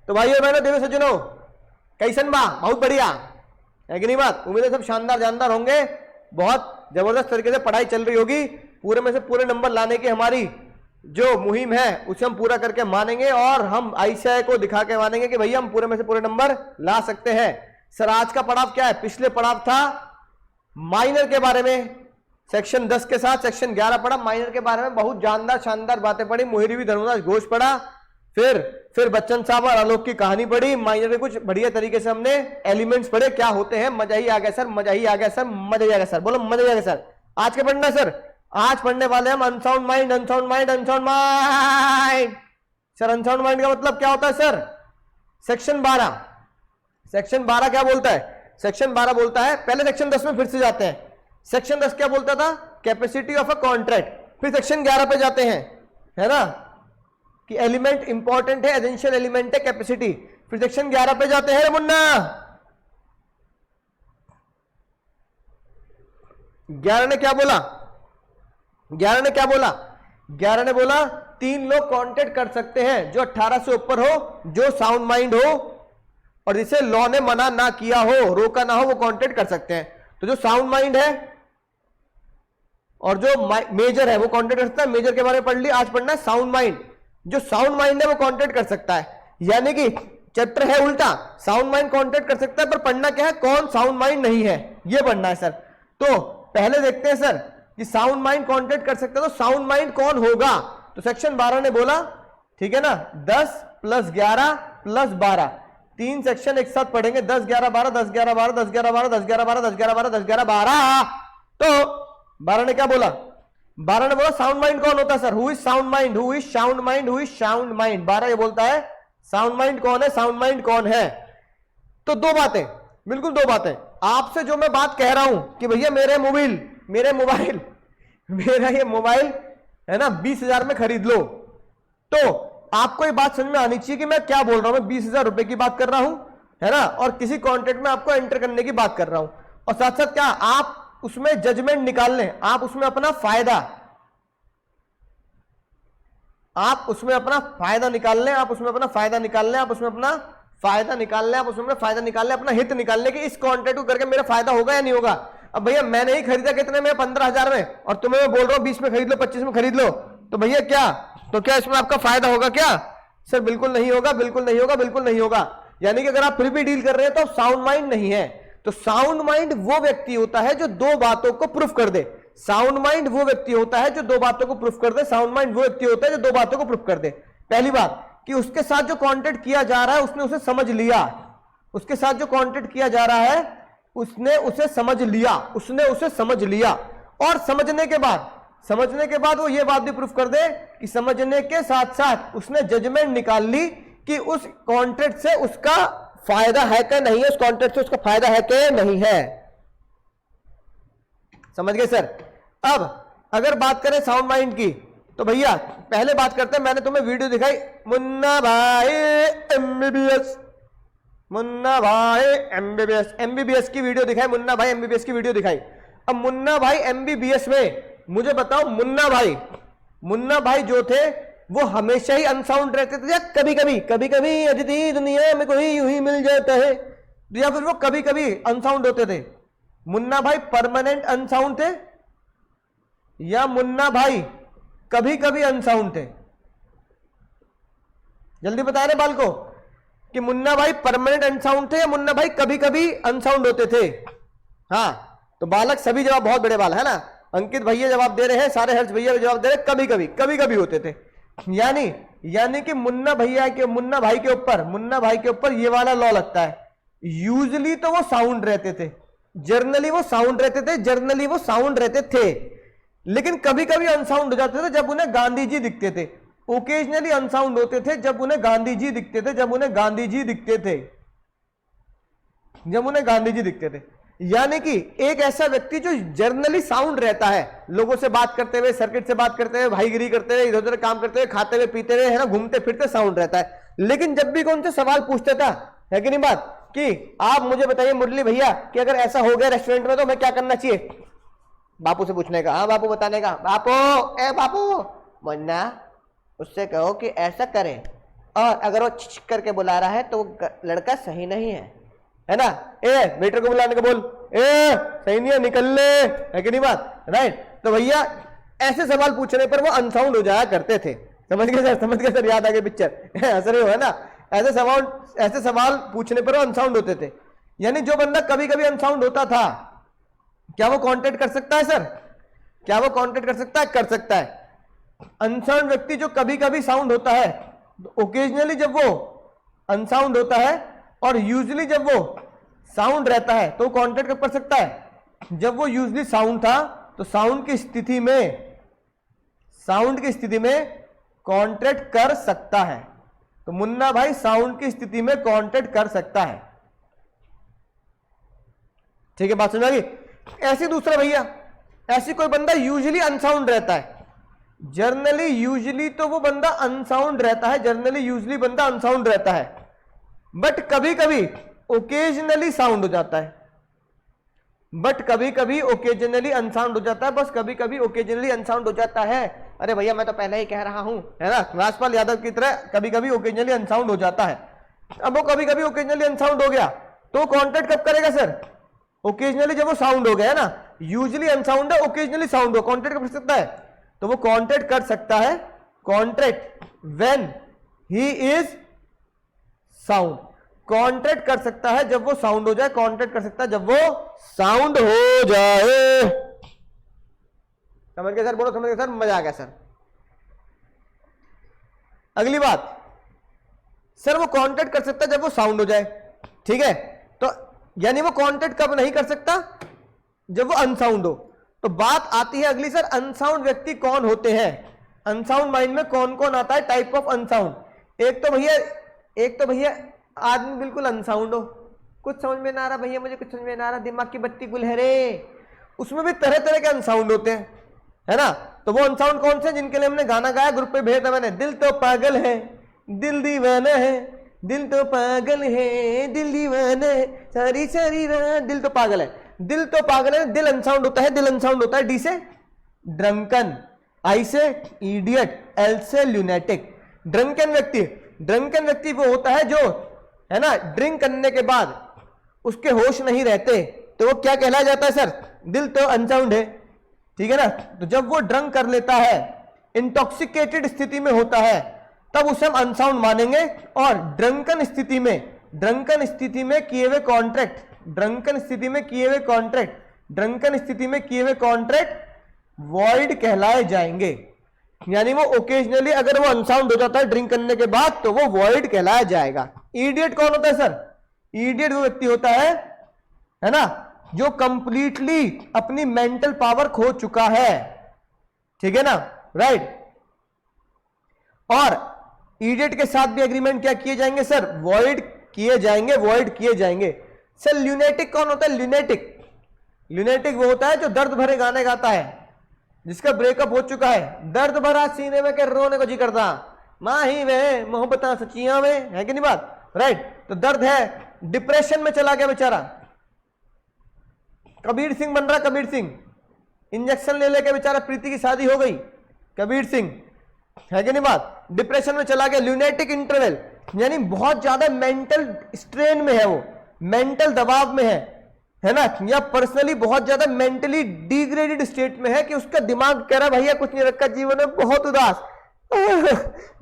तो भाइयों बहनों देवी सज्जनों, कैसन बा? बहुत बढ़िया है कि नहीं बात? उम्मीद है सब शानदार जानदार होंगे। बहुत जबरदस्त तरीके से पढ़ाई चल रही होगी। पूरे में से पूरे नंबर लाने की हमारी जो मुहिम है उसे हम पूरा करके मानेंगे और हम आईसीआई को दिखा के मानेंगे कि भैया हम पूरे में से पूरे नंबर ला सकते हैं। सर आज का पड़ाव क्या है? पिछले पड़ाव था माइनर के बारे में, सेक्शन 10 के साथ सेक्शन 11 पढ़ा। माइनर के बारे में बहुत जानदार शानदार बातें पढ़ी। मोहिरी धर्मदास घोष पढ़ा, फिर बच्चन साहब और आलोक की कहानी पढ़ी। माइनर के कुछ बढ़िया तरीके से हमने एलिमेंट्स पढ़े, क्या होते हैं। मजा ही आ गया सर, मजा ही आ गया सर, मजा ही आ गया सर। बोलो मजा ही आ गया सर। आज के पढ़ना सर, आज पढ़ने वाले हम unsound mind, unsound mind, unsound mind. Sir unsound mind का मतलब क्या होता है सर? सेक्शन 12, सेक्शन 12 क्या बोलता है? सेक्शन 12 बोलता है, पहले सेक्शन 10 में फिर से जाते हैं। सेक्शन 10 क्या बोलता था? Capacity of a contract. फिर सेक्शन 11 पे जाते हैं, है ना, कि एलिमेंट इंपॉर्टेंट है, एसेंशियल एलिमेंट है कैपेसिटी। फिर सेक्शन 11 पे जाते हैं मुन्ना। 11 ने क्या बोला? 11 ने क्या बोला? 11 ने बोला 3 लोग कॉन्टैक्ट कर सकते हैं, जो 18 से ऊपर हो, जो साउंड माइंड हो और जिसे लॉ ने मना ना किया हो, रोका ना हो, वो कॉन्टैक्ट कर सकते हैं। तो जो साउंड माइंड है और जो मेजर है वो कॉन्टैक्ट कर सकता है। मेजर के बारे में पढ़ लिया, आज पढ़ना है साउंड माइंड। जो साउंड माइंड है वो कॉन्टैक्ट कर सकता है, यानी कि चैप्टर है उल्टा। साउंड माइंड कॉन्टैक्ट कर सकता है, पर पढ़ना क्या है? कौन साउंड माइंड नहीं है, ये पढ़ना है सर। तो पहले देखते हैं सर कि साउंड माइंड कॉन्टैक्ट कर सकता है, तो साउंड माइंड कौन होगा? तो सेक्शन 12 ने बोला, ठीक है ना, 10 + 11 + 12, 3 सेक्शन एक साथ पढ़ेंगे। 10 11 12, 10 11 12, 10 11 12, 10 11 12, 10 11 12, 10 11 12। तो 12 ने क्या बोला? 12 ने बोला साउंड माइंड कौन होता है sir? Who is sound mind? Who is sound mind? Who is sound mind? 12 ये बोलता है साउंड माइंड कौन है, साउंड माइंड कौन है। तो दो बातें, बिल्कुल दो बातें। आपसे जो मैं बात कह रहा हूं कि भैया मेरा ये मोबाइल है ना 20,000 में खरीद लो, तो आपको ये बात समझ में आनी चाहिए कि मैं क्या बोल रहा हूं। मैं 20,000 रुपए की बात कर रहा हूं, है ना, और किसी कॉन्ट्रैक्ट में आपको एंटर करने की बात कर रहा हूं। और साथ साथ क्या आप उसमें जजमेंट निकाल लें, आप उसमें अपना फायदा, आप उसमें अपना फायदा निकाल लें, आप उसमें अपना फायदा निकाल लें, आप उसमें अपना फायदा निकाल लें, आप उसमें अपना फायदा निकाल लें, अपना हित निकाल लें कि इस कॉन्ट्रैक्ट को करके मेरा फायदा होगा या नहीं होगा। अब भैया मैंने ही खरीदा कितने में? 15,000 में, और तुम्हें मैं बोल रहा हूं 20 में खरीद लो, 25 में खरीद लो, तो भैया क्या, तो क्या इसमें आपका फायदा होगा क्या? सर बिल्कुल नहीं होगा, बिल्कुल नहीं होगा, बिल्कुल नहीं होगा। यानी कि अगर आप फिर भी डील कर रहे हैं तो साउंड माइंड नहीं है। तो साउंड माइंड वो व्यक्ति होता है जो दो बातों को प्रूफ कर दे। साउंड माइंड वो व्यक्ति होता है जो दो बातों को प्रूफ कर दे। साउंड माइंड वो व्यक्ति होता है जो दो बातों को प्रूफ कर दे। पहली बात कि उसके साथ जो कॉन्टैक्ट किया जा रहा है उसने उसे समझ लिया, उसके साथ जो कॉन्टैक्ट किया जा रहा है उसने उसे समझ लिया, उसने उसे समझ लिया। और समझने के बाद वो ये बात भी प्रूफ कर दे कि समझने के साथ साथ उसने जजमेंट निकाल ली कि उस कॉन्ट्रैक्ट से उसका फायदा है कि नहीं है, उस कॉन्ट्रैक्ट से उसका फायदा है कि नहीं है। समझ गए सर? अब अगर बात करें साउंड माइंड की, तो भैया पहले बात करते हैं, मैंने तुम्हें वीडियो दिखाई मुन्ना भाई एमबीबीएस, मुन्ना भाई एमबीबीएस, एमबीबीएस की वीडियो दिखाई, मुन्ना भाई एमबीबीएस की वीडियो दिखाई। अब मुन्ना भाई एमबीबीएस में मुझे बताओ, मुन्ना भाई जो थे वो हमेशा ही अनसाउंड रहते थे या कभी कभी अदिति दुनिया में कोई यूं ही मिल जाता है, या फिर वो कभी कभी अनसाउंड होते थे? मुन्ना भाई परमानेंट अनसाउंड थे या मुन्ना भाई कभी कभी अनसाउंड थे? जल्दी बता रहे बाल को कि मुन्ना भाई परमानेंट अनसाउंड थे या मुन्ना भाई कभी कभी अनसाउंड होते थे? हाँ, तो बालक सभी जवाब बहुत बड़े बाल है ना। अंकित भैया जवाब दे रहे हैं, सारे हर्ष भैया भी जवाब दे रहे हैं, कभी कभी होते थे। यानी कि मुन्ना भाई के ऊपर ये वाला लॉ लगता है। यूजली तो वो साउंड रहते थे, जर्नली वो साउंड रहते थे, लेकिन कभी कभी अनसाउंड हो जाते थे जब उन्हें गांधी जी दिखते थे। ओकेजनली अनसाउंड होते थे जब उन्हें गांधी जी दिखते थे। यानी कि एक ऐसा व्यक्ति जो जर्नली साउंड रहता है, लोगों से बात करते हुए, सर्किट से बात करते हुए, भाईगिरी करते हुए, इधर उधर काम करते हुए, खाते हुए पीते हुए, है ना, घूमते फिरते साउंड रहता है। लेकिन जब भी कौन से सवाल पूछता था, है कि नहीं बात, कि आप मुझे बताइए मुरली भैया कि अगर ऐसा हो गया रेस्टोरेंट में तो मैं क्या करना चाहिए? बापू से पूछने का, हाँ बापू बताने का, बापू मुन्ना उससे कहो कि ऐसा करे और अगर वो छिछ करके बुला रहा है तो वो लड़का सही नहीं है ना। ए वेटर को बुलाने का बोल, ए सही नहीं है, निकल ले, है कि नहीं बात, राइट। तो भैया ऐसे सवाल पूछने पर वो अनसाउंड हो जाया करते थे। समझ गए सर, समझ गए सर, याद आ गए पिक्चर हंस रहे हो, है ना। ऐसे सवाल पूछने पर वो अनसाउंड होते थे। यानी जो बंदा कभी कभी अनसाउंड होता था, क्या वो कॉन्टेक्ट कर सकता है सर? क्या वो कॉन्टेक्ट कर सकता है? कर सकता है। अनसाउंड व्यक्ति जो कभी कभी साउंड होता है, ओकेजनली जब वो अनसाउंड होता है और यूजुअली जब वो साउंड रहता है तो कॉन्टेक्ट कर सकता है। जब वो यूजुअली साउंड था तो साउंड की स्थिति में कॉन्ट्रैक्ट कर सकता है। तो मुन्ना भाई साउंड की स्थिति में कॉन्ट्रैक्ट कर सकता है। ठीक है, बात समझ आ गई। ऐसे दूसरा भैया, ऐसी कोई बंदा यूजुअली अनसाउंड रहता है, जर्नली यूजुअली तो वो बंदा अनसाउंड रहता है, जर्नली यूजुअली बंदा अनसाउंड रहता है, बट कभी कभी ओकेजनली साउंड हो जाता है, बट कभी कभी ओकेजनली अनसाउंड हो जाता है, बस कभी कभी ओकेजनली अनसाउंड हो जाता है। अरे भैया मैं तो पहले ही कह रहा हूं, है ना, राजपाल यादव की तरह कभी कभी ओकेजनली अनसाउंड हो जाता है। अब वो कभी कभी ओकेजनली अनसाउंड हो गया तो कॉन्टेक्ट कब करेगा सर? ओकेजनली जब वो साउंड हो गया है ना, यूजुअली अनसाउंड है, ओकेजनली साउंड हो, कॉन्टेक्ट कर सकता है। तो वो कॉन्टेक्ट कर सकता है, contract when he is sound, contract कर सकता है जब वो साउंड हो जाए, कॉन्ट्रैक्ट कर सकता है जब वो साउंड हो जाए। समझ गए सर? बोलो समझ गए सर? मजा आ गया सर। अगली बात, सर वो कॉन्ट्रैक्ट कर सकता है जब वो साउंड हो जाए, ठीक है। तो यानी वो कॉन्ट्रैक्ट कब नहीं कर सकता? जब वो अनसाउंड हो। तो बात आती है अगली, सर अनसाउंड व्यक्ति कौन होते हैं? अनसाउंड माइंड में कौन कौन आता है? Type of unsound. एक तो भैया आदमी बिल्कुल अनसाउंड हो, कुछ समझ में ना आ रहा भैया, मुझे कुछ समझ में ना आ रहा, दिमाग की बत्ती गुल है रे। उसमें भी तरह तरह के अनसाउंड होते हैं, है ना। तो वो अनसाउंड कौन से, जिनके लिए हमने गाना गाया, ग्रुप पे भेजा मैंने, दिल तो पागल है, दिल दीवाना है, दिल तो पागल है, दिल दीवाना है, सारी सारी रात दिल तो पागल है। दिल तो पागल है, दिल अनसाउंड होता है, दिल अनसाउंड होता है। डी से ड्रंकन, आई से इडियट, एल से ल्यूनेटिक। ड्रंकन व्यक्ति वो होता है जो, है ना, ड्रिंक करने के बाद उसके होश नहीं रहते, तो वो क्या कहलाया जाता है सर? दिल तो अनसाउंड है, ठीक है ना। तो जब वो ड्रंक कर लेता है, इंटॉक्सिकेटेड स्थिति में होता है, तब उसे हम अनसाउंड मानेंगे। और ड्रंकन स्थिति में किए हुए कॉन्ट्रैक्ट वॉइड कहलाए जाएंगे। यानी वो ओकेजनली अगर वो अनसाउंड हो जाता है ड्रिंक करने के बाद, तो वो वॉइड कहलाया जाएगा। इडियट कौन होता है सर? इडियट वो व्यक्ति होता है ना, जो कंप्लीटली अपनी मेंटल पावर खो चुका है, ठीक है ना, राइट। और इडियट के साथ भी एग्रीमेंट क्या किए जाएंगे सर? वॉइड किए जाएंगे। सर ल्यूनेटिक कौन होता है? ल्यूनेटिक वो होता है जो दर्द भरे गाने गाता है, जिसका ब्रेकअप हो चुका है, दर्द भरा सीने में के रोने को जी करता, माही वे मोहब्बता सचिया में, है कि नहीं बात, राइट। तो दर्द है, डिप्रेशन में चला गया बेचारा, कबीर सिंह बन रहा, कबीर सिंह इंजेक्शन ले लेके बेचारा, प्रीति की शादी हो गई, कबीर सिंह, है कि नहीं बात, डिप्रेशन में चला गया। ल्यूनेटिक इंटरवल यानी बहुत ज्यादा मेंटल स्ट्रेन में है, वो मेंटल दबाव में है ना, या पर्सनली बहुत ज्यादा मेंटली डिग्रेडेड स्टेट में है कि उसका दिमाग कह रहा भैया कुछ नहीं रखा जीवन में, बहुत उदास,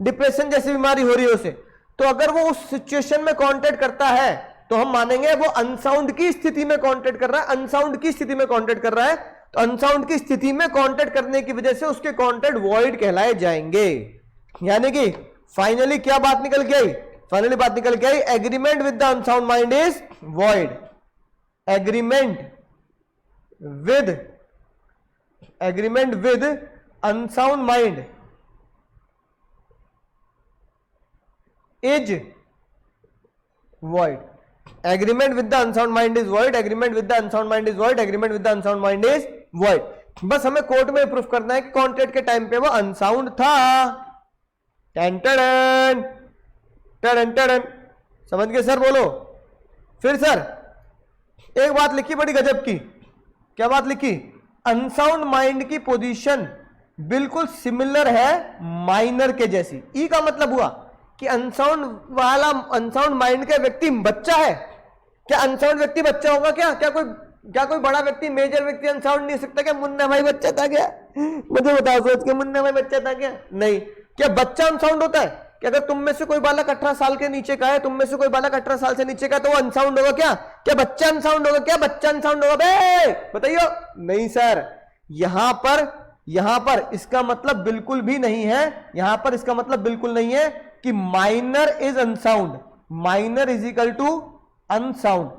डिप्रेशन जैसी बीमारी हो रही है उसे। तो अगर वो उस सिचुएशन में कॉन्टेक्ट करता है तो हम मानेंगे वो अनसाउंड की स्थिति में कॉन्टेक्ट कर रहा है, अनसाउंड की स्थिति में कॉन्टेक्ट कर रहा है। तो अनसाउंड की स्थिति में कॉन्टेक्ट करने की वजह से उसके कॉन्टेक्ट वॉइड कहलाए जाएंगे। यानी कि फाइनली क्या बात निकल के आई? फाइनली बात निकल के आई, agreement with the unsound mind is void. Agreement with unsound mind is void. Agreement with the unsound mind is void. Agreement with the unsound mind is void. Agreement with the unsound mind is void. बस हमें court में proof करना है कि contract के time पे वो unsound था। टन टन टन टन, समझ गए सर? बोलो फिर सर। एक बात लिखी बड़ी गजब की, क्या बात लिखी? अनसाउंड माइंड की पोजीशन बिल्कुल सिमिलर है माइनर के जैसी। ई का मतलब हुआ कि अनसाउंड माइंड का व्यक्ति बच्चा है? क्या अनसाउंड व्यक्ति बच्चा होगा? क्या कोई बड़ा व्यक्ति, मेजर व्यक्ति अनसाउंड नहीं हो सकता? क्या मुन्ना भाई बच्चा था क्या? मुझे बताओ, सोच के मुन्ना भाई बच्चा था क्या? नहीं। क्या बच्चा अनसाउंड होता है? कि अगर तुम में से कोई बालक 18 साल के नीचे का है, तुम में से कोई बालक 18 साल से नीचे का, तो वो अनसाउंड होगा क्या? क्या बच्चा अनसाउंड होगा? क्या बच्चा अनसाउंड होगा बे? बताइए। नहीं सर, यहां पर इसका मतलब बिल्कुल भी नहीं है। यहां पर इसका मतलब बिल्कुल नहीं है कि minor is unsound, minor is equal to unsound,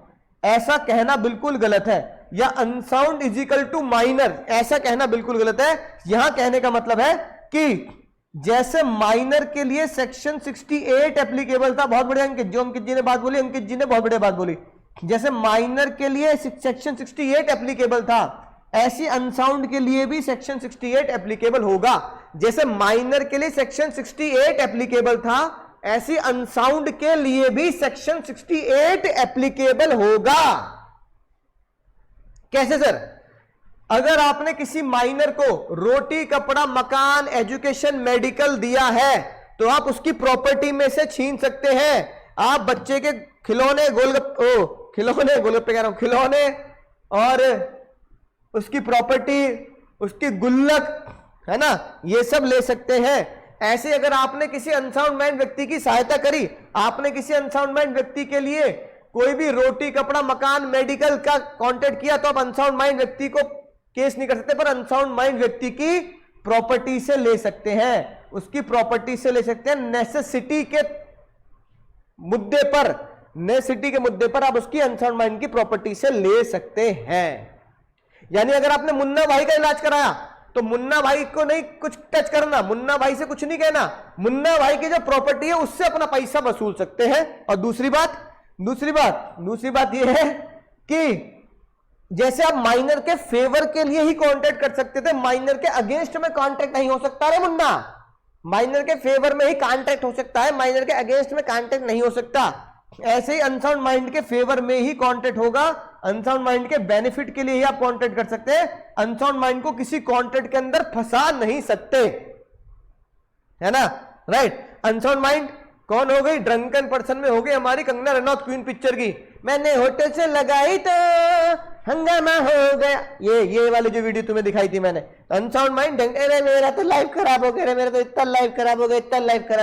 ऐसा कहना बिल्कुल गलत है। या unsound is equal to minor, ऐसा कहना बिल्कुल गलत है। यहां कहने का मतलब है कि जैसे माइनर के लिए सेक्शन 68 एप्लीकेबल था। बहुत बढ़िया अंकित, जो अंकित जी ने बात बोली, अंकित जी ने बहुत बढ़िया बात बोली। जैसे माइनर के लिए सेक्शन 68 एप्लीकेबल था, ऐसी अनसाउंड के लिए भी सेक्शन 68 एप्लीकेबल होगा। जैसे माइनर के लिए सेक्शन 68 एप्लीकेबल था, ऐसी अनसाउंड के लिए भी सेक्शन 68 एप्लीकेबल होगा। कैसे सर? अगर आपने किसी माइनर को रोटी, कपड़ा, मकान, एजुकेशन, मेडिकल दिया है, तो आप उसकी प्रॉपर्टी में से छीन सकते हैं। आप बच्चे के खिलौने, गोलगप्पे कह रहा हूं, खिलौने और उसकी प्रॉपर्टी, उसकी गुल्लक, है ना, ये सब ले सकते हैं। ऐसे अगर आपने किसी अनसाउंड माइंड व्यक्ति की सहायता करी, आपने किसी अनसाउंड माइंड व्यक्ति के लिए कोई भी रोटी, कपड़ा, मकान, मेडिकल का कॉन्टेक्ट किया, तो आप अनसाउंड माइंड व्यक्ति को केस नहीं कर सकते, पर अनसाउंड माइंड व्यक्ति की प्रॉपर्टी से ले सकते हैं, उसकी प्रॉपर्टी से ले सकते हैं। नेसेसिटी के मुद्दे पर आप उसकी अनसाउंड माइंड की प्रॉपर्टी से ले सकते हैं। यानी अगर आपने मुन्ना भाई का इलाज कराया, तो मुन्ना भाई को नहीं कुछ टच करना, मुन्ना भाई से कुछ नहीं कहना, मुन्ना भाई की जो प्रॉपर्टी है उससे अपना पैसा वसूल सकते हैं। और दूसरी बात यह है कि जैसे आप माइनर के फेवर के लिए ही कांटेक्ट कर सकते थे, माइनर के अगेंस्ट में कांटेक्ट नहीं हो सकता रे मुन्ना, माइनर के फेवर में ही कांटेक्ट हो सकता है, माइनर के अगेंस्ट में कांटेक्ट नहीं हो सकता। ऐसे ही अनसाउंड माइंड के फेवर में ही कांटेक्ट होगा, अनसाउंड माइंड के बेनिफिट के लिए ही आप कांटेक्ट कर सकते हैं। अनसाउंड माइंड को किसी कांटेक्ट के अंदर फंसा नहीं सकते, है ना, राइट। अनसाउंड माइंड कौन हो गई? ड्रंकन पर्सन में हो गई हमारी कंगना रनौत क्वीन पिक्चर की, मैंने होटल से लगाई तो हंगामा हो गया, ये वाली जो वीडियो तुम्हें दिखाई थी मैंने। अनसाउंड माइंड, अरे मेरा तो लाइफ खराब हो गया, मेरा तो इतना लाइफ खराब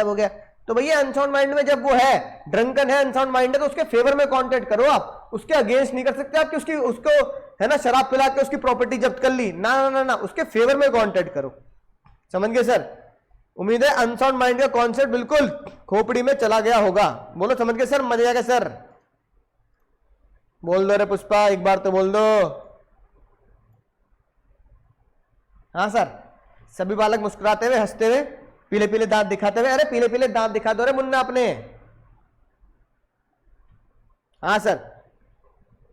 हो गया। तो भैया अनसाउंड माइंड में जब वो है, ड्रंकन है, अनसाउंड माइंड है, तो उसके फेवर में कांटेक्ट करो आप, उसके अगेंस्ट नहीं कर सकते आप कि उसको है ना शराब पिला के उसकी प्रॉपर्टी जब्त कर ली, ना, उसके फेवर में कांटेक्ट करो। समझ गए सर? उम्मीद है अनसाउंड माइंड का कॉन्सेप्ट बिल्कुल खोपड़ी में चला गया होगा। बोलो समझ गए सर? मजा आ गया सर? बोल दो रे पुष्पा, एक बार तो बोल दो। हाँ सर, सभी बालक मुस्कुराते हुए, हंसते हुए, पीले पीले दांत दिखाते हुए, अरे पीले पीले दांत दिखा दो रे मुन्ना अपने। हाँ सर,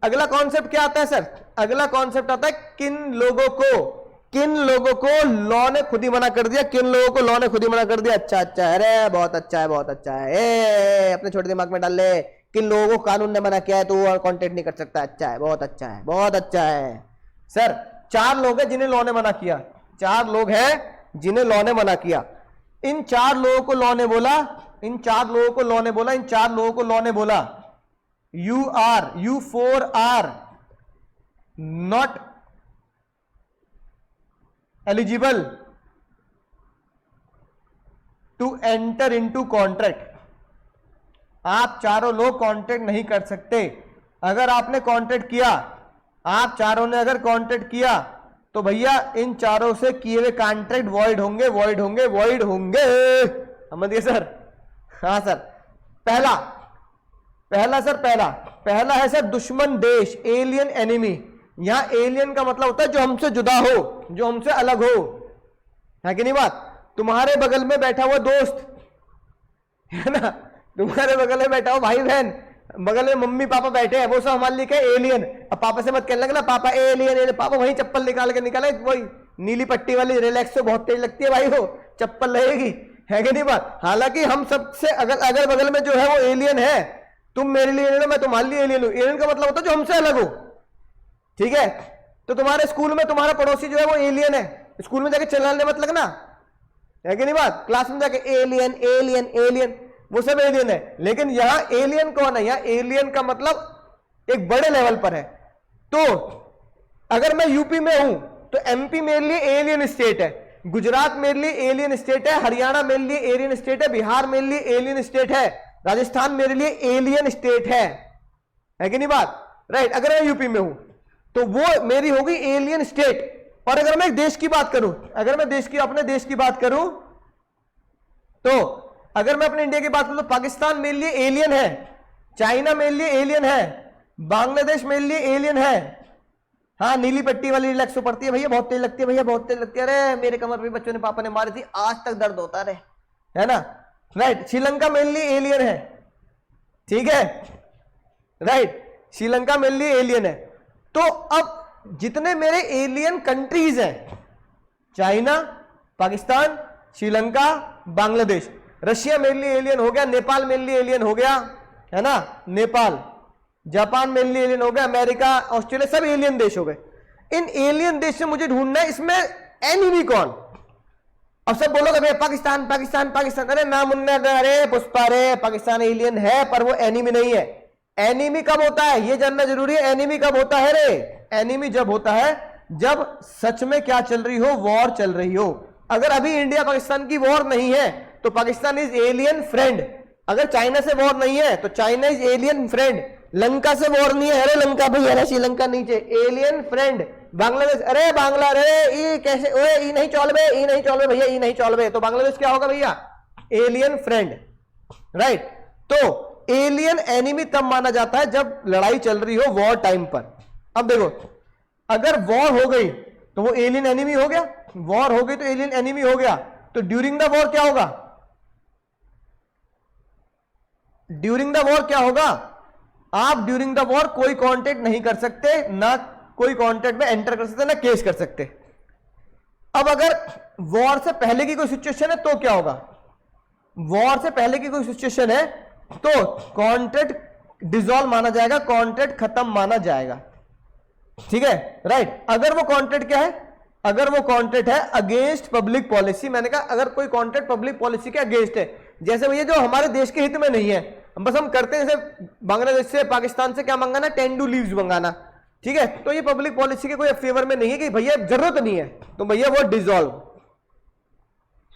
अगला कॉन्सेप्ट क्या आता है सर? अगला कॉन्सेप्ट आता है किन लोगों को लॉ ने खुद ही मना कर दिया, किन लोगों को लॉ ने खुद ही मना कर दिया। अच्छा है, अरे बहुत अच्छा है, अपने छोटे दिमाग में डाल ले, किन लोगों को कानून ने मना किया है तो वो कांटेक्ट नहीं कर सकता। अच्छा है, बहुत अच्छा है सर। 4 लोग हैं जिन्हें लॉ ने मना किया, 4 लोग हैं जिन्हें लॉ ने मना किया। इन 4 लोगों को लॉ ने बोला you 4 are not eligible to enter into contract। आप चारों लोग कॉन्ट्रैक्ट नहीं कर सकते। अगर आपने कॉन्ट्रैक्ट किया, आप चारों ने अगर कॉन्ट्रैक्ट किया, तो भैया इन चारों से किए हुए कॉन्ट्रैक्ट वॉइड होंगे। समझ गए सर? हाँ सर। पहला है सर दुश्मन देश, एलियन एनिमी। यहां एलियन का मतलब होता है जो हमसे जुदा हो, जो हमसे अलग हो, है कि नहीं बात? तुम्हारे बगल में बैठा हुआ दोस्त, है ना, तुम्हारे बगल में बैठा हो भाई बहन, बगल में मम्मी पापा बैठे हैं, वो सब हमारे लिए क्या एलियन। अब पापा से मत कहने लगना पापा एलियन, पापा वही चप्पल निकाले, वही नीली पट्टी वाली रिलैक्स से बहुत तेज लगती है भाई, वो चप्पल रहेगी, है कि नहीं बात? हालांकि हम सबसे अगल बगल में जो है वो एलियन है। तुम मेरे लिए एलियन हो, मैं तुम्हारे लिए एलियन हूं। एलियन का मतलब होता है जो हमसे अलग हो, ठीक है? तो तुम्हारे स्कूल में तुम्हारा पड़ोसी जो है वो एलियन है, स्कूल में जाके चिल्लाने मत लगना, है कि नहीं बात? क्लास में जाके एलियन। वो सब एलियन है। लेकिन यहां एलियन कौन है? यहां एलियन का मतलब एक बड़े लेवल पर है। तो अगर मैं यूपी में हूं तो एमपी मेरे लिए एलियन स्टेट है, गुजरात मेरे लिए एलियन स्टेट है, हरियाणा मेरे लिए एलियन स्टेट है, बिहार मेरे लिए एलियन स्टेट है, राजस्थान मेरे लिए एलियन स्टेट है कि नहीं बात? राइट। अगर मैं यूपी में हूं तो वो मेरी होगी एलियन स्टेट। और अगर मैं देश की बात करूं, अगर मैं अपने देश की बात करूं, तो अगर मैं अपने इंडिया की बात करूं तो पाकिस्तान मेरे लिए एलियन है, चाइना मेरे लिए एलियन है, बांग्लादेश मेरे लिए एलियन है। हाँ, नीली पट्टी वाली रिलैक्सो पड़ती है भैया, बहुत तेज लगती है भैया, बहुत तेज लगती है। अरे मेरे कमर पे बच्चों ने पापा ने मारी थी, आज तक दर्द होता रहे, है ना? राइट। श्रीलंका मेरे लिए एलियन है, ठीक है, राइट। श्रीलंका मेरे लिए एलियन है। तो अब जितने मेरे एलियन कंट्रीज हैं, चाइना, पाकिस्तान, श्रीलंका, बांग्लादेश, रशिया मेरे लिए एलियन हो गया, नेपाल मेरे लिए एलियन हो गया, है ना, नेपाल, जापान मेरे लिए एलियन हो गया, अमेरिका, ऑस्ट्रेलिया, सब एलियन देश हो गए। इन एलियन देश से मुझे ढूंढना है इसमें एनिमी कौन। अब सब बोलोगे भैया पाकिस्तान पाकिस्तान पाकिस्तान, अरे ना मुन्ना, अरे पुष्पा, रे पाकिस्तान एलियन है पर वो एनिमी नहीं है। एनिमी कब होता है ये जानना जरूरी है। एनिमी कब होता है रे? एनिमी जब होता है जब सच में क्या चल रही हो, वॉर चल रही हो। अगर अभी इंडिया पाकिस्तान की वॉर नहीं है तो पाकिस्तान इज एलियन फ्रेंड। अगर चाइना से वॉर नहीं है तो China is alien friend. Lanka से वॉर नहीं है, अरे लंका भैया, अरे श्रीलंका नीचे, एलियन फ्रेंड। बांग्लादेश, अरे बांग्ला, रे ई कैसे, ओए ई नहीं चौलबे, ई नहीं चौलबे भैया, ई नहीं चौलबे, तो बांग्लादेश क्या होगा भैया? Alien friend, right. तो एलियन एनिमी तब माना जाता है जब लड़ाई चल रही हो वॉर टाइम पर। अब देखो, अगर वॉर हो गई तो वो एलियन एनिमी हो गया, वॉर हो गई तो एलियन एनिमी हो गया। तो ड्यूरिंग द वॉर क्या होगा? ड्यूरिंग द वॉर क्या होगा? आप ड्यूरिंग द वॉर कोई कांटेक्ट नहीं कर सकते, ना कोई कांटेक्ट में एंटर कर सकते, ना केस कर सकते। अब अगर वॉर से पहले की कोई सिचुएशन है तो क्या होगा? वॉर से पहले की कोई सिचुएशन है तो कॉन्ट्रैक्ट डिसॉल्व माना जाएगा, कॉन्ट्रैक्ट खत्म माना जाएगा, ठीक है, राइट। अगर वो कॉन्ट्रैक्ट क्या है? अगर वो कॉन्ट्रैक्ट है अगेंस्ट पब्लिक पॉलिसी, मैंने कहा अगर कोई कॉन्ट्रैक्ट पब्लिक पॉलिसी के अगेंस्ट है, जैसे भैया जो हमारे देश के हित में नहीं है, बस हम करते हैं जैसे बांग्लादेश से, पाकिस्तान से क्या मंगाना, टेंडू लीव्स मंगाना, ठीक है, तो ये पब्लिक पॉलिसी के कोई फेवर में नहीं है कि भैया जरूरत नहीं है तो भैया वो डिसॉल्व,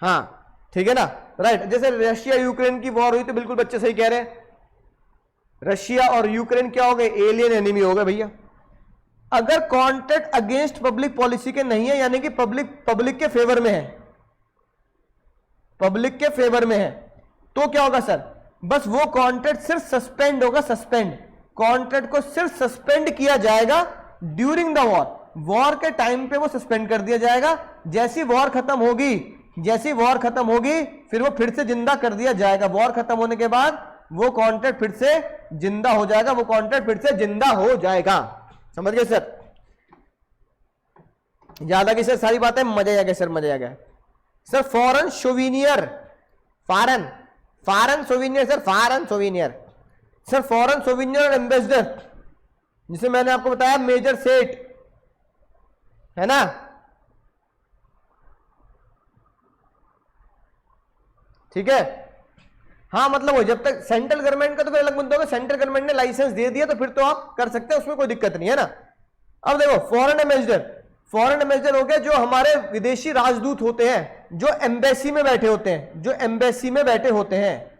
हाँ, ठीक है ना, राइट। जैसे रशिया यूक्रेन की वॉर हुई तो बिल्कुल बच्चे सही कह रहे हैं, रशिया और यूक्रेन क्या हो गए? एलियन एनिमी हो गए भैया। अगर कॉन्ट्रैक्ट अगेंस्ट पब्लिक पॉलिसी के नहीं है, यानी कि पब्लिक के फेवर में है, पब्लिक के फेवर में है, तो क्या होगा सर? बस वो कॉन्ट्रैक्ट सिर्फ सस्पेंड होगा, सस्पेंड, कॉन्ट्रैक्ट को सिर्फ सस्पेंड किया जाएगा ड्यूरिंग द वॉर, वॉर के टाइम पे वो सस्पेंड कर दिया जाएगा। जैसी वॉर खत्म होगी, जैसी वॉर खत्म होगी फिर वो फिर से जिंदा कर दिया जाएगा। वॉर खत्म होने के बाद वो कॉन्ट्रैक्ट फिर से जिंदा हो जाएगा, वो कॉन्ट्रैक्ट फिर से जिंदा हो जाएगा। समझ गए सर? ज्यादा की सर सारी बातें, मजा आ गया सर, मजा आ गया sir. Foreign souvenir, foreign souvenir sir, foreign souvenir sir, foreign souvenir ambassador, जिसे मैंने आपको बताया मेजर सेठ, है ना, ठीक है। हाँ, मतलब वो जब तक सेंट्रल गवर्नमेंट का तो फिर अलग मुद्दा होगा, सेंट्रल गवर्नमेंट ने लाइसेंस दे दिया तो फिर तो आप कर सकते हैं, उसमें कोई दिक्कत नहीं है ना। अब देखो फॉरेन एम्बेसडर हो गया जो हमारे विदेशी राजदूत होते हैं, जो एम्बेसी में बैठे होते हैं, जो एम्बेसी में बैठे होते हैं,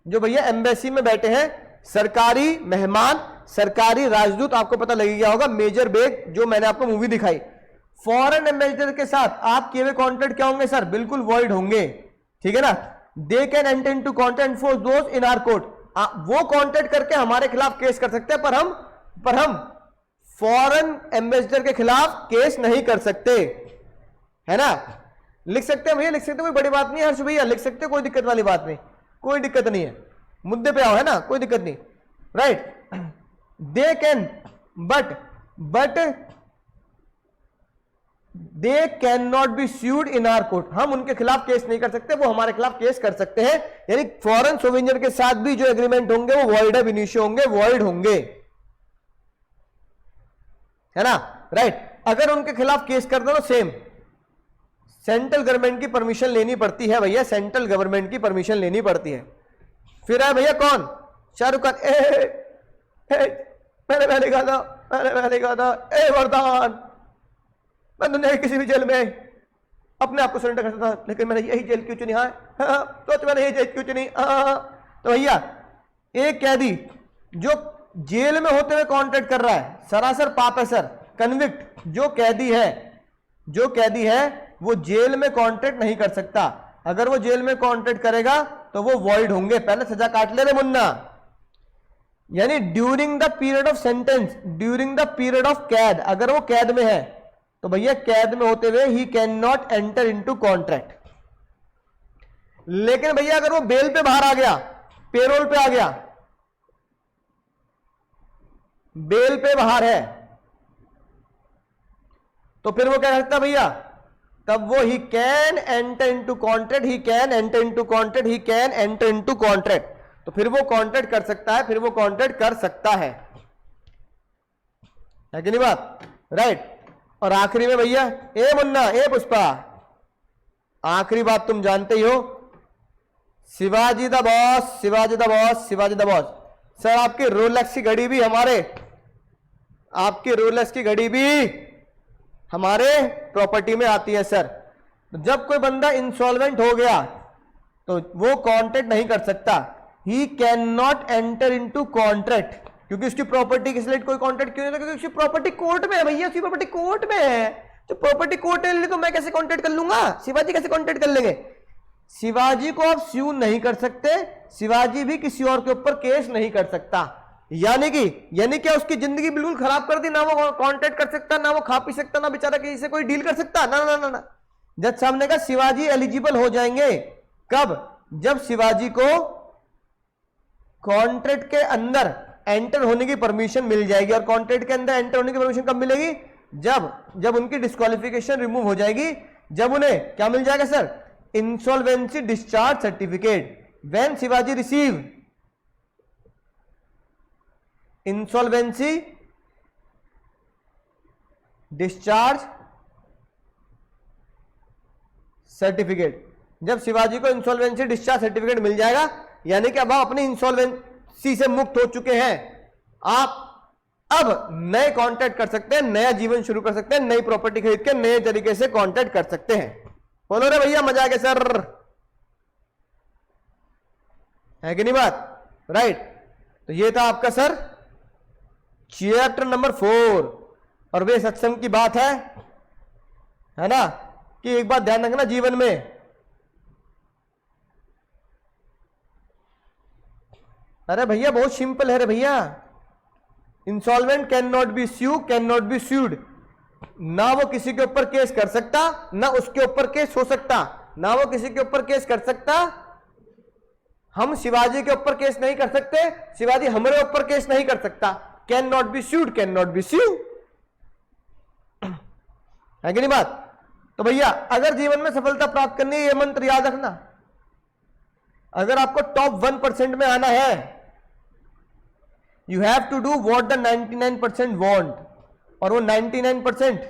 जो भैया एम्बेसी में बैठे हैं, सरकारी मेहमान, सरकारी राजदूत, आपको पता लग गया होगा, मेजर बेग, जो मैंने आपको मूवी दिखाई। फॉरेन एम्बेसडर के साथ आप किए हुए कॉन्ट्रैक्ट क्या होंगे सर? बिल्कुल वॉइड होंगे, ठीक है ना। They can enter into contract for those in our court, वो कॉन्ट्रैक्ट करके हमारे खिलाफ केस कर सकते हैं, पर हम फॉरेन एम्बेसडर के खिलाफ केस नहीं कर सकते, है ना। लिख सकते हैं भैया, लिख सकते हैं, कोई बड़ी बात नहीं है हर्ष भैया, लिख सकते हैं, कोई दिक्कत वाली बात नहीं, कोई दिक्कत नहीं है, मुद्दे पे आओ, है ना, कोई दिक्कत नहीं, right. They can but they can not be sued in our court, हम उनके खिलाफ केस नहीं कर सकते, वो हमारे खिलाफ केस कर सकते हैं। यानी फॉरेन सोविनियर के साथ भी जो एग्रीमेंट होंगे वो वॉइड अब इनिशियो होंगे, वॉइड होंगे, है ना, राइट। अगर उनके खिलाफ केस कर दो तो सेंट्रल गवर्नमेंट की परमिशन लेनी पड़ती है भैया, सेंट्रल गवर्नमेंट की परमिशन लेनी पड़ती है। फिर है भैया कौन, शाहरुख खान, मैंने कहा था, मैंने कहा था, ए वरदान, मैं दुनिया की किसी भी जेल में अपने आप को सरेंडर करता था, लेकिन मैंने यही जेल क्यों चुनी? तो मैंने यही जेल क्यों चुनी? तो भैया एक कैदी जो जेल में होते हुए कॉन्ट्रैक्ट कर रहा है, सरासर पाप है सर। कन्विक्ट जो कैदी है वो जेल में कॉन्ट्रैक्ट नहीं कर सकता। अगर वो जेल में कॉन्ट्रैक्ट करेगा तो वो वॉइड होंगे। पहले सजा काट ले रे मुन्ना। यानी during the period of sentence, during the period of कैद, अगर वो कैद में है तो भैया कैद में होते हुए he can not enter into contract. लेकिन भैया अगर वो बेल पे बाहर आ गया, पेरोल पे आ गया, बेल पे बाहर है, तो फिर वो क्या करता भैया? तब वो he can enter into contract, he can enter into contract, he can enter into contract. तो फिर वो कॉन्ट्रैक्ट कर सकता है, फिर वो कॉन्ट्रैक्ट कर सकता है कि नहीं बात? राइट। और आखिरी में भैया, ए मुन्ना, ए पुष्पा, आखिरी बात तुम जानते ही हो, Shivaji the boss, Shivaji the boss, Shivaji the boss. Sir आपकी रोलेक्स की घड़ी भी हमारे, आपकी रोलेक्स की घड़ी भी हमारे प्रॉपर्टी में आती है सर। जब कोई बंदा इंसॉल्वेंट हो गया तो वो कॉन्ट्रैक्ट नहीं कर सकता, he can not enter into contract, क्योंकि उसकी प्रॉपर्टी के रिलेटेड कोई कॉन्ट्रैक्ट क्यों नहीं था? क्योंकि उसकी प्रॉपर्टी कोर्ट में है भैया, उसकी प्रॉपर्टी कोर्ट में है। तो प्रॉपर्टी कोर्ट में तो मैं कैसे कॉन्ट्रैक्ट कर लूंगा? शिवाजी कैसे कॉन्ट्रैक्ट कर लेंगे? शिवाजी को आप स्यू नहीं कर सकते, शिवाजी भी किसी और के ऊपर केस नहीं कर सकता। यानी क्या उसकी जिंदगी बिल्कुल खराब कर दी? ना वो कॉन्ट्रैक्ट कर सकता, ना वो खा पी सकता, ना बेचारा किसी से कोई डील कर सकता, ना ना ना ना। जज साहब ने कहा शिवाजी एलिजिबल हो जाएंगे कब? जब शिवाजी को कॉन्ट्रैक्ट के अंदर एंटर होने की परमिशन मिल जाएगी। और कॉन्ट्रैक्ट के अंदर एंटर होने की परमिशन कब मिलेगी? जब उनकी डिस्क्वालिफिकेशन रिमूव हो जाएगी, जब उन्हें क्या मिल जाएगा sir? Insolvency discharge certificate. When Shivaji receive insolvency discharge certificate, जब शिवाजी को इंसॉल्वेंसी डिस्चार्ज सर्टिफिकेट मिल जाएगा, यानी कि अब आप अपनी इंसॉल्वेंसी से मुक्त हो चुके हैं, आप अब नए कॉन्ट्रैक्ट कर सकते हैं, नया जीवन शुरू कर सकते हैं, नई प्रॉपर्टी खरीद के नए तरीके से कॉन्ट्रैक्ट कर सकते हैं। बोलो रे भैया, मजा आ गया सर, है कि नहीं बात? राइट। तो ये था आपका सर चैप्टर नंबर 4। और वे सत्संग की बात है ना, कि एक बात ध्यान रखना जीवन में, अरे भैया बहुत सिंपल है रे भैया। Insolvent can not be sue, can not be sued. ना वो किसी के ऊपर केस कर सकता, ना उसके ऊपर केस हो सकता, ना वो किसी के ऊपर केस कर सकता। हम शिवाजी के ऊपर केस नहीं कर सकते, शिवाजी हमारे ऊपर केस नहीं कर सकता। Can not be sued, can not be sue, है कि नहीं बात? तो भैया अगर जीवन में सफलता प्राप्त करनी है, ये मंत्र याद रखना। अगर आपको टॉप 1% में आना है, you have to do what the 99% want. और वो 99%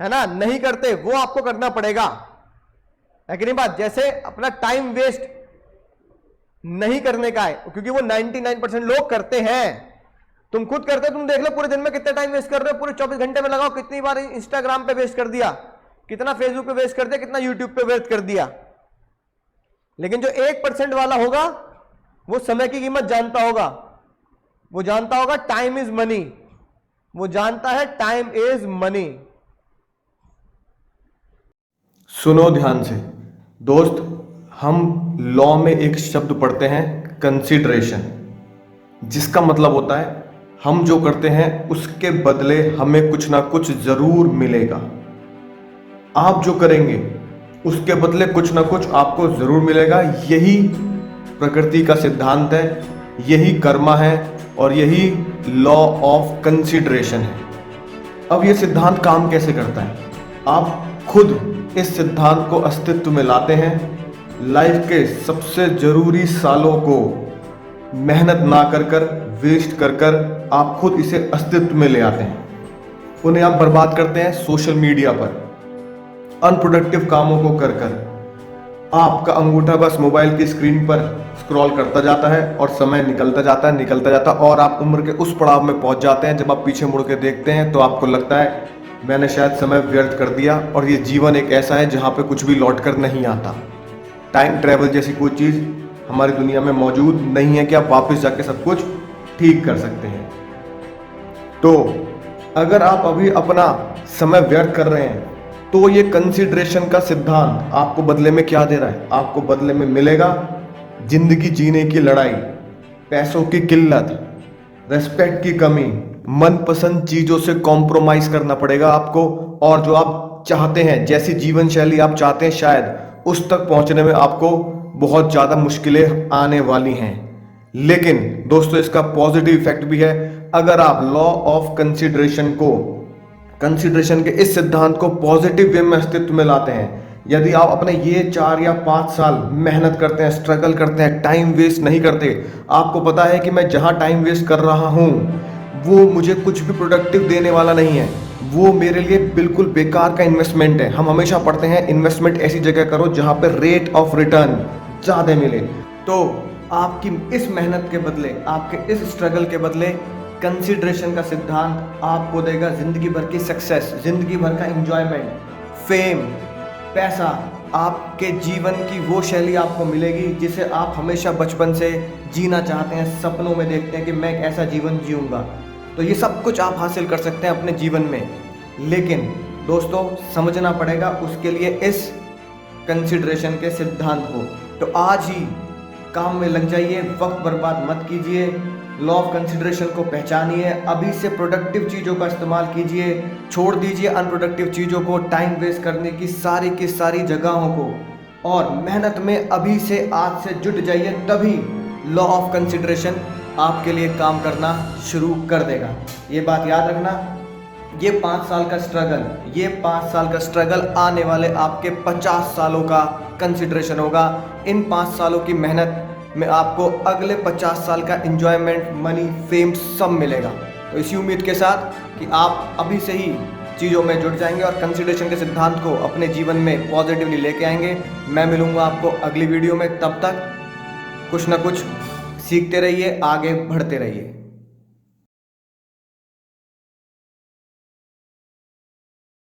है ना नहीं करते, वो आपको करना पड़ेगा, है कि नहीं बात? जैसे अपना टाइम वेस्ट नहीं करने का है, क्योंकि वो 99% लोग करते हैं। तुम खुद करते हो, तुम देख लो पूरे दिन में कितना टाइम वेस्ट कर रहे हो। पूरे 24 घंटे में लगाओ, कितनी बार इंस्टाग्राम पे वेस्ट कर दिया, कितना फेसबुक पे वेस्ट कर दिया, कितना यूट्यूब पे वेस्ट कर दिया। लेकिन जो 1% वाला होगा, वो समय की कीमत जानता होगा, वो जानता होगा टाइम इज मनी, वो जानता है टाइम इज मनी। सुनो ध्यान से दोस्त, हम लॉ में एक शब्द पढ़ते हैं कंसीडरेशन, जिसका मतलब होता है हम जो करते हैं उसके बदले हमें कुछ ना कुछ जरूर मिलेगा। आप जो करेंगे उसके बदले कुछ ना कुछ आपको जरूर मिलेगा। यही प्रकृति का सिद्धांत है, यही कर्मा है और यही लॉ ऑफ कंसीडरेशन है। अब यह सिद्धांत काम कैसे करता है? आप खुद इस सिद्धांत को अस्तित्व में लाते हैं। लाइफ के सबसे जरूरी सालों को मेहनत ना कर वेस्ट कर आप खुद इसे अस्तित्व में ले आते हैं। उन्हें आप बर्बाद करते हैं सोशल मीडिया पर, अनप्रोडक्टिव कामों को कर कर आपका अंगूठा बस मोबाइल की स्क्रीन पर स्क्रॉल करता जाता है और समय निकलता जाता है और आप उम्र के उस पड़ाव में पहुंच जाते हैं जब आप पीछे मुड़ के देखते हैं तो आपको लगता है मैंने शायद समय व्यर्थ कर दिया और ये जीवन एक ऐसा है जहाँ पे कुछ भी लौट कर नहीं आता। टाइम ट्रैवल जैसी कोई चीज़ हमारी दुनिया में मौजूद नहीं है कि आप वापस जाके सब कुछ ठीक कर सकते हैं। तो अगर आप अभी अपना समय व्यर्थ कर रहे हैं तो ये कंसिडरेशन का सिद्धांत आपको बदले में क्या दे रहा है? आपको बदले में मिलेगा जिंदगी जीने की लड़ाई, पैसों की किल्लत, रेस्पेक्ट की कमी, मनपसंद चीजों से कॉम्प्रोमाइज करना पड़ेगा आपको, और जो आप चाहते हैं, जैसी जीवन शैली आप चाहते हैं, शायद उस तक पहुंचने में आपको बहुत ज्यादा मुश्किलें आने वाली हैं। लेकिन दोस्तों इसका पॉजिटिव इफेक्ट भी है। अगर आप लॉ ऑफ कंसिडरेशन के इस सिद्धांत को पॉजिटिव वे में अस्तित्व में लाते हैं, यदि आप अपने ये 4 या 5 साल मेहनत करते हैं, स्ट्रगल करते हैं, टाइम वेस्ट नहीं करते, आपको पता है कि मैं जहां टाइम वेस्ट कर रहा हूं वो मुझे कुछ भी प्रोडक्टिव देने वाला नहीं है, वो मेरे लिए बिल्कुल बेकार का इन्वेस्टमेंट है। हम हमेशा पढ़ते हैं इन्वेस्टमेंट ऐसी जगह करो जहां पर रेट ऑफ रिटर्न ज़्यादा मिले। तो आपकी इस मेहनत के बदले, आपके इस स्ट्रगल के बदले कंसिडरेशन का सिद्धांत आपको देगा जिंदगी भर की सक्सेस, जिंदगी भर का एंजॉयमेंट, फेम, पैसा। आपके जीवन की वो शैली आपको मिलेगी जिसे आप हमेशा बचपन से जीना चाहते हैं, सपनों में देखते हैं कि मैं एक ऐसा जीवन जीऊँगा। तो ये सब कुछ आप हासिल कर सकते हैं अपने जीवन में, लेकिन दोस्तों समझना पड़ेगा उसके लिए इस कंसिडरेशन के सिद्धांत को। तो आज ही काम में लग जाइए, वक्त बर्बाद मत कीजिए, लॉ ऑफ कंसिडरेशन को पहचानिए, अभी से प्रोडक्टिव चीज़ों का इस्तेमाल कीजिए, छोड़ दीजिए अनप्रोडक्टिव चीज़ों को, टाइम वेस्ट करने की सारी जगहों को, और मेहनत में अभी से आज से जुट जाइए, तभी लॉ ऑफ कंसिडरेशन आपके लिए काम करना शुरू कर देगा। ये बात याद रखना, ये 5 साल का स्ट्रगल आने वाले आपके 50 सालों का कंसिडरेशन होगा। इन 5 सालों की मेहनत में आपको अगले 50 साल का एंजॉयमेंट, मनी, फेम सब मिलेगा। तो इसी उम्मीद के साथ कि आप अभी से ही चीज़ों में जुट जाएंगे और कंसिडरेशन के सिद्धांत को अपने जीवन में पॉजिटिवली लेके आएंगे। मैं मिलूंगा आपको अगली वीडियो में, तब तक कुछ ना कुछ सीखते रहिए, आगे बढ़ते रहिए।